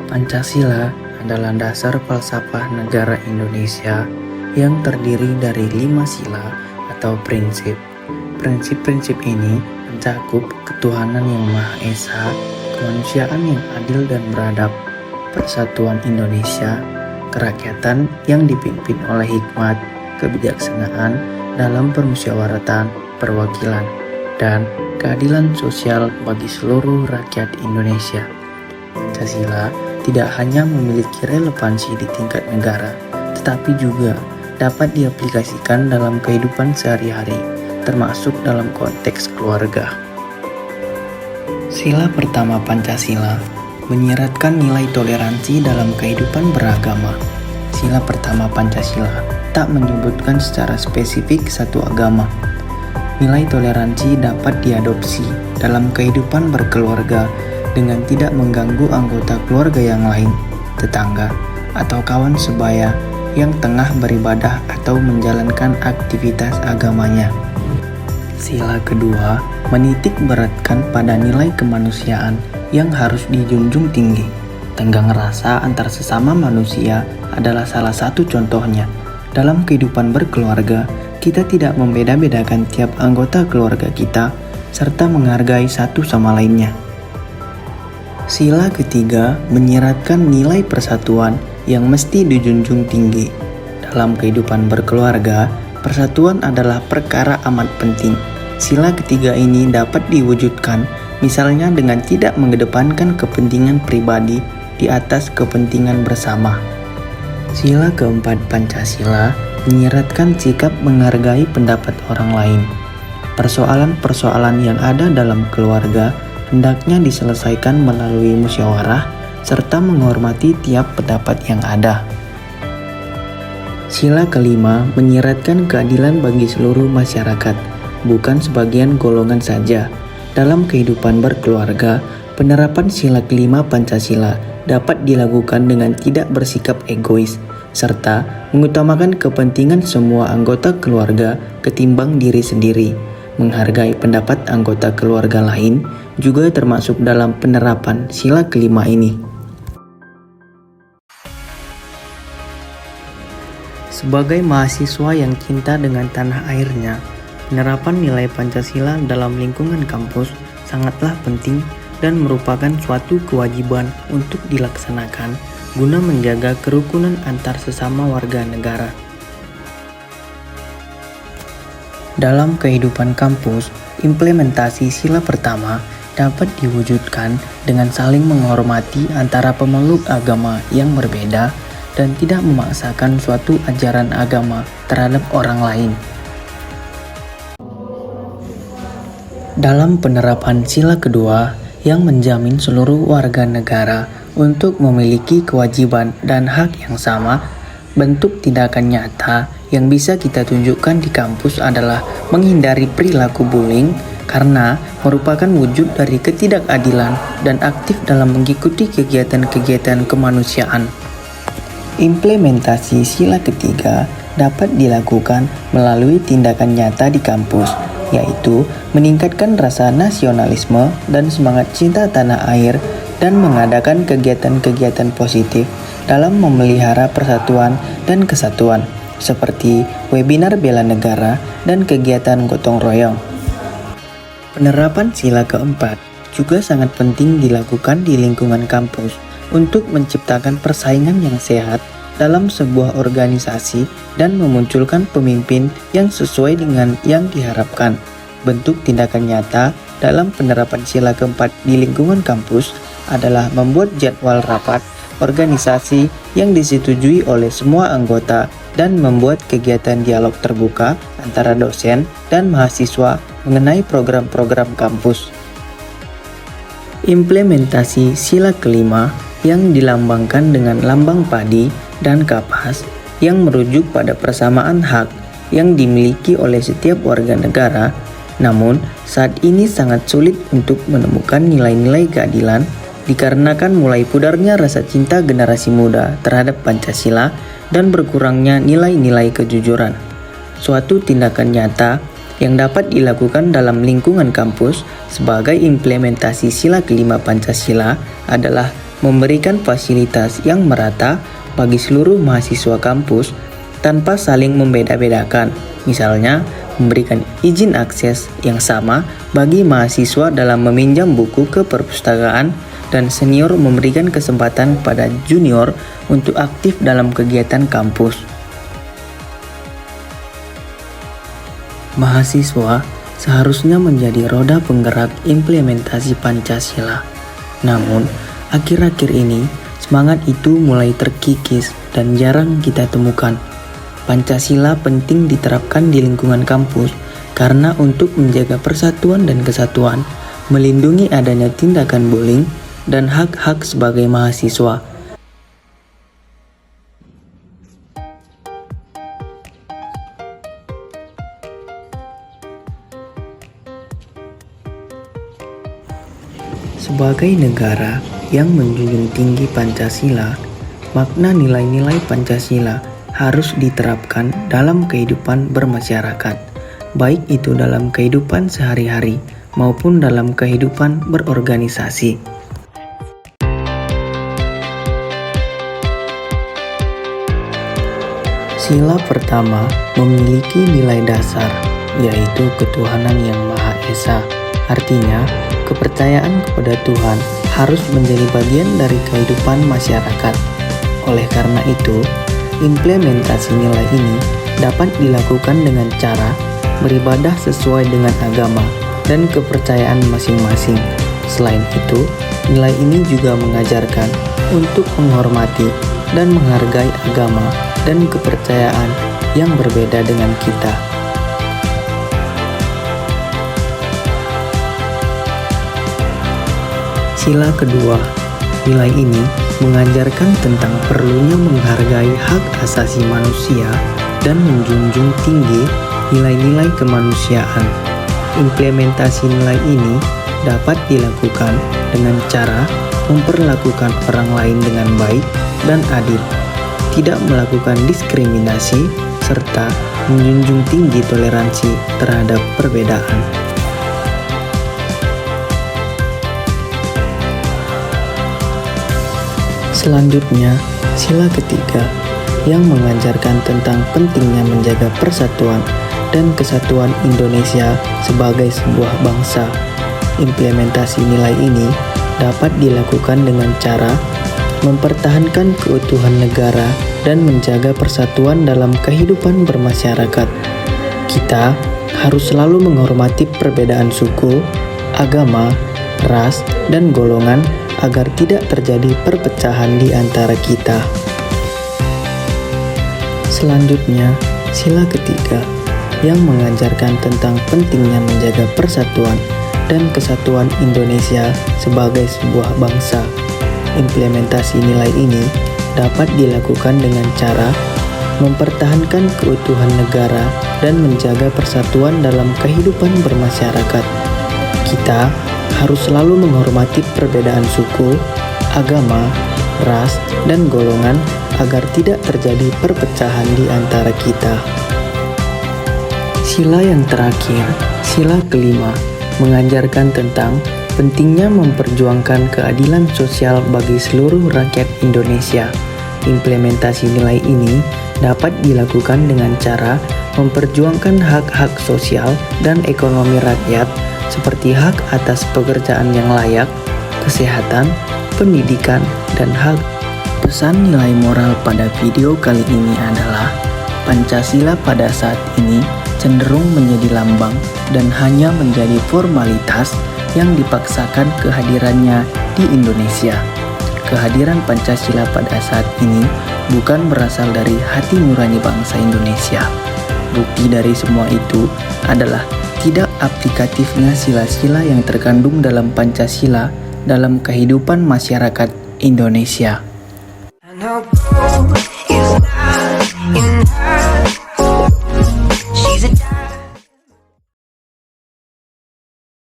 Pancasila adalah dasar falsafah negara Indonesia yang terdiri dari 5 sila atau prinsip. Prinsip-prinsip ini mencakup ketuhanan yang Maha Esa, kemanusiaan yang adil dan beradab, persatuan Indonesia, kerakyatan yang dipimpin oleh hikmat, kebijaksanaan dalam permusyawaratan, perwakilan, dan keadilan sosial bagi seluruh rakyat Indonesia. Pancasila tidak hanya memiliki relevansi di tingkat negara, tetapi juga dapat diaplikasikan dalam kehidupan sehari-hari, termasuk dalam konteks keluarga. Sila pertama Pancasila menyiratkan nilai toleransi dalam kehidupan beragama. Sila pertama Pancasila tak menyebutkan secara spesifik satu agama. Nilai toleransi dapat diadopsi dalam kehidupan berkeluarga dengan tidak mengganggu anggota keluarga yang lain, tetangga, atau kawan sebaya yang tengah beribadah atau menjalankan aktivitas agamanya. Sila kedua menitik beratkan pada nilai kemanusiaan yang harus dijunjung tinggi. Tenggang rasa antar sesama manusia adalah salah satu contohnya. Dalam kehidupan berkeluarga, kita tidak membeda-bedakan tiap anggota keluarga kita, serta menghargai satu sama lainnya. Sila ketiga menyiratkan nilai persatuan yang mesti dijunjung tinggi. Dalam kehidupan berkeluarga, persatuan adalah perkara amat penting. Sila ketiga ini dapat diwujudkan misalnya dengan tidak mengedepankan kepentingan pribadi di atas kepentingan bersama. Sila keempat Pancasila menyiratkan sikap menghargai pendapat orang lain. Persoalan-persoalan yang ada dalam keluarga hendaknya diselesaikan melalui musyawarah serta menghormati tiap pendapat yang ada. Sila kelima menyiratkan keadilan bagi seluruh masyarakat, bukan sebagian golongan saja. Dalam kehidupan berkeluarga, penerapan sila kelima Pancasila dapat dilakukan dengan tidak bersikap egois, serta mengutamakan kepentingan semua anggota keluarga ketimbang diri sendiri. Menghargai pendapat anggota keluarga lain juga termasuk dalam penerapan sila kelima ini. Sebagai mahasiswa yang cinta dengan tanah airnya, penerapan nilai Pancasila dalam lingkungan kampus sangatlah penting dan merupakan suatu kewajiban untuk dilaksanakan guna menjaga kerukunan antar sesama warga negara. Dalam kehidupan kampus, implementasi sila pertama dapat diwujudkan dengan saling menghormati antara pemeluk agama yang berbeda dan tidak memaksakan suatu ajaran agama terhadap orang lain. Dalam penerapan sila kedua yang menjamin seluruh warga negara untuk memiliki kewajiban dan hak yang sama, bentuk tindakan nyata yang bisa kita tunjukkan di kampus adalah menghindari perilaku bullying karena merupakan wujud dari ketidakadilan dan aktif dalam mengikuti kegiatan-kegiatan kemanusiaan. Implementasi sila ketiga dapat dilakukan melalui tindakan nyata di kampus, yaitu meningkatkan rasa nasionalisme dan semangat cinta tanah air dan mengadakan kegiatan-kegiatan positif dalam memelihara persatuan dan kesatuan, seperti webinar bela negara dan kegiatan gotong royong. Penerapan sila keempat juga sangat penting dilakukan di lingkungan kampus untuk menciptakan persaingan yang sehat dalam sebuah organisasi dan memunculkan pemimpin yang sesuai dengan yang diharapkan. Bentuk tindakan nyata dalam penerapan sila keempat di lingkungan kampus adalah membuat jadwal rapat organisasi yang disetujui oleh semua anggota dan membuat kegiatan dialog terbuka antara dosen dan mahasiswa mengenai program-program kampus. Implementasi sila kelima yang dilambangkan dengan lambang padi dan kapas yang merujuk pada persamaan hak yang dimiliki oleh setiap warga negara. Namun, saat ini sangat sulit untuk menemukan nilai-nilai keadilan dikarenakan mulai pudarnya rasa cinta generasi muda terhadap Pancasila dan berkurangnya nilai-nilai kejujuran. Suatu tindakan nyata yang dapat dilakukan dalam lingkungan kampus sebagai implementasi sila kelima Pancasila adalah memberikan fasilitas yang merata bagi seluruh mahasiswa kampus tanpa saling membeda-bedakan. Misalnya, memberikan izin akses yang sama bagi mahasiswa dalam meminjam buku ke perpustakaan, dan senior memberikan kesempatan pada junior untuk aktif dalam kegiatan kampus. Mahasiswa seharusnya menjadi roda penggerak implementasi Pancasila. Namun, akhir-akhir ini semangat itu mulai terkikis dan jarang kita temukan. Pancasila penting diterapkan di lingkungan kampus karena untuk menjaga persatuan dan kesatuan, melindungi adanya tindakan bullying, dan hak-hak sebagai mahasiswa. Sebagai negara yang menjunjung tinggi Pancasila, makna nilai-nilai Pancasila harus diterapkan dalam kehidupan bermasyarakat, baik itu dalam kehidupan sehari-hari maupun dalam kehidupan berorganisasi. Sila pertama memiliki nilai dasar, yaitu ketuhanan yang Maha Esa. Artinya, kepercayaan kepada Tuhan harus menjadi bagian dari kehidupan masyarakat. Oleh karena itu, implementasi nilai ini dapat dilakukan dengan cara beribadah sesuai dengan agama dan kepercayaan masing-masing. Selain itu, nilai ini juga mengajarkan untuk menghormati dan menghargai agama dan kepercayaan yang berbeda dengan kita. Sila kedua, nilai ini mengajarkan tentang perlunya menghargai hak asasi manusia dan menjunjung tinggi nilai-nilai kemanusiaan. Implementasi nilai ini dapat dilakukan dengan cara memperlakukan orang lain dengan baik dan adil, tidak melakukan diskriminasi, serta menjunjung tinggi toleransi terhadap perbedaan. Selanjutnya, sila ketiga yang mengajarkan tentang pentingnya menjaga persatuan dan kesatuan Indonesia sebagai sebuah bangsa. Implementasi nilai ini dapat dilakukan dengan cara mempertahankan keutuhan negara dan menjaga persatuan dalam kehidupan bermasyarakat. Kita harus selalu menghormati perbedaan suku, agama, ras, dan golongan agar tidak terjadi perpecahan di antara kita. Selanjutnya, sila ketiga yang mengajarkan tentang pentingnya menjaga persatuan dan kesatuan Indonesia sebagai sebuah bangsa. Implementasi nilai ini dapat dilakukan dengan cara mempertahankan keutuhan negara dan menjaga persatuan dalam kehidupan bermasyarakat. Kita harus selalu menghormati perbedaan suku, agama, ras, dan golongan agar tidak terjadi perpecahan di antara kita. Sila yang terakhir, sila kelima, mengajarkan tentang pentingnya memperjuangkan keadilan sosial bagi seluruh rakyat Indonesia. Implementasi nilai ini dapat dilakukan dengan cara memperjuangkan hak-hak sosial dan ekonomi rakyat seperti hak atas pekerjaan yang layak, kesehatan, pendidikan, dan hak. Pesan nilai moral pada video kali ini adalah Pancasila pada saat ini cenderung menjadi lambang dan hanya menjadi formalitas yang dipaksakan kehadirannya di Indonesia. Kehadiran Pancasila pada saat ini bukan berasal dari hati nurani bangsa Indonesia. Bukti dari semua itu adalah tidak aplikatifnya sila-sila yang terkandung dalam Pancasila dalam kehidupan masyarakat Indonesia.